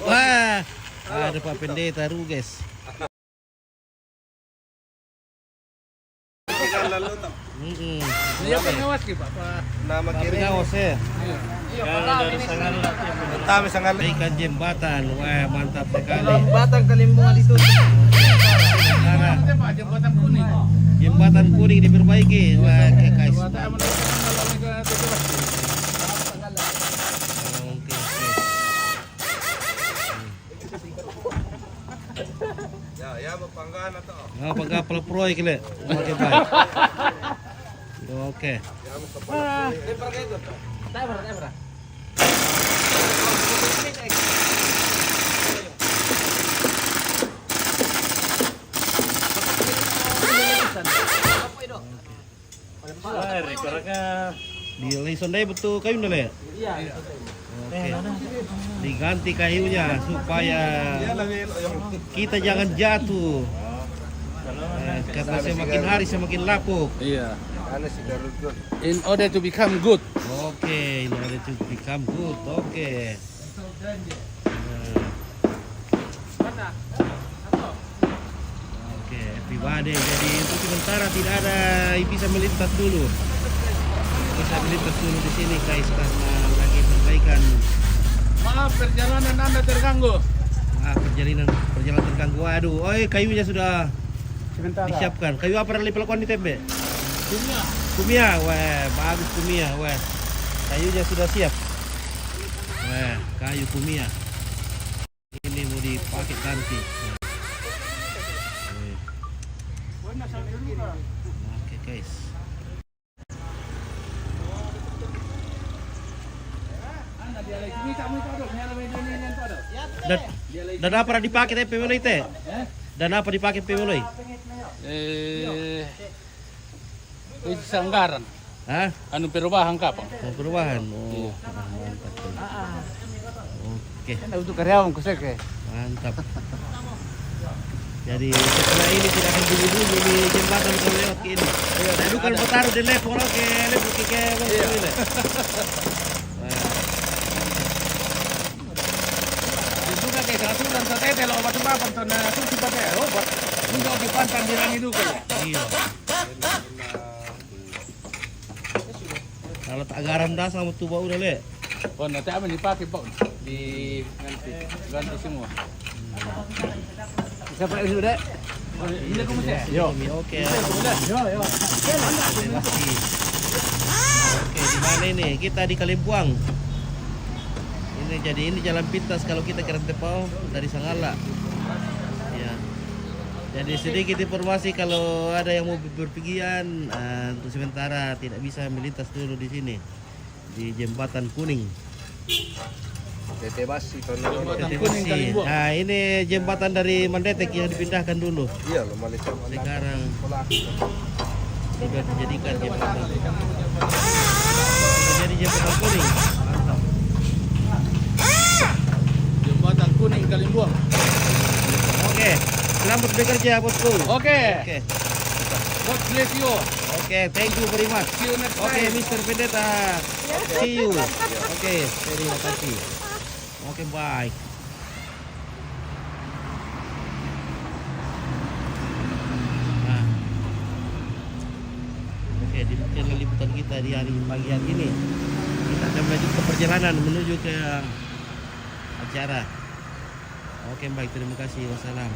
Wah, ada Pak Pendeta Ruges. Iya pengawas ki Pak. Nama kiri pengawas ya. Kami sangat Ikan jembatan, wah mantap sekali. jembatan Kalimbungan itu. Sekarang Jembatan kuning. jembatan kuning diperbaiki, wah guys. Oke, Ya bapanggan atau. nah pagkapal proyek le. Oke baik. Oke. Di lison deh betul kayu le. Iya. Oke. Diganti kayunya supaya kita jangan jatuh. Karena semakin hari semakin lapuk. Iya. In order to become good. Oke, in order to become good. Oke. Oke, everybody. Jadi untuk sementara tidak ada yang bisa melintas dulu. Bisa melintas dulu di sini guys karena lagi perbaikan. Maaf perjalanan Anda terganggu. Perjalanan terganggu. Waduh, kayunya sudah disiapkan. Kayu apa yang dilakukan di tembe? Kumia, wah bagus kumia, wah kayunya sudah siap. Wah kayu kumia. Ini mau dipakai nanti. Oke guys. Dan apa dipakai teh pemulai teh? Dan apa dipakai pemulai? Itu sanggaran. Hah? Anu perubahan kapal. Perubahan. Oh, mantap. Oke. Untuk karyawan kusek. Mantap. Jadi setelah ini tidak akan dulu di jembatan kalau lewat ke ini. Saya bukan bertaruh di level oke, level ke ini. Juga kayak satu dan sate telo obat apa pantona suci pakai obat. Untuk dipantan dirang itu kan. Iya. Kalau tak garam dah sama tu bau dah le. Oh nanti apa dipakai Pak? Ganti semua. Bisa pakai sudah. Ini aku mesti. Yo, oke. Yo. Oke, di mana ini? Kita di Kalibuang. Jadi ini jalan pintas kalau kita ke Rantepao dari Sangala. Ya. Jadi sedikit informasi kalau ada yang mau berpergian untuk sementara tidak bisa melintas dulu di sini di jembatan kuning. TT Basi Nah ini jembatan dari Mandetek yang dipindahkan dulu. Iya loh Malaysia. Sekarang sudah dijadikan jembatan. Jadi jembatan kuning. Jembatan kuning Kalimbungan. Oke, selamat bekerja bosku. Oke. Oke. God bless you. Oke, thank you very much. See you next Oke, time. Mr. Pendeta. See you. Oke, terima kasih. Oke, bye. Nah. Oke, demikian liputan kita di hari pagi hari ini. Kita akan melanjutkan perjalanan menuju ke acara. Oke, baik, terima kasih. Wassalam.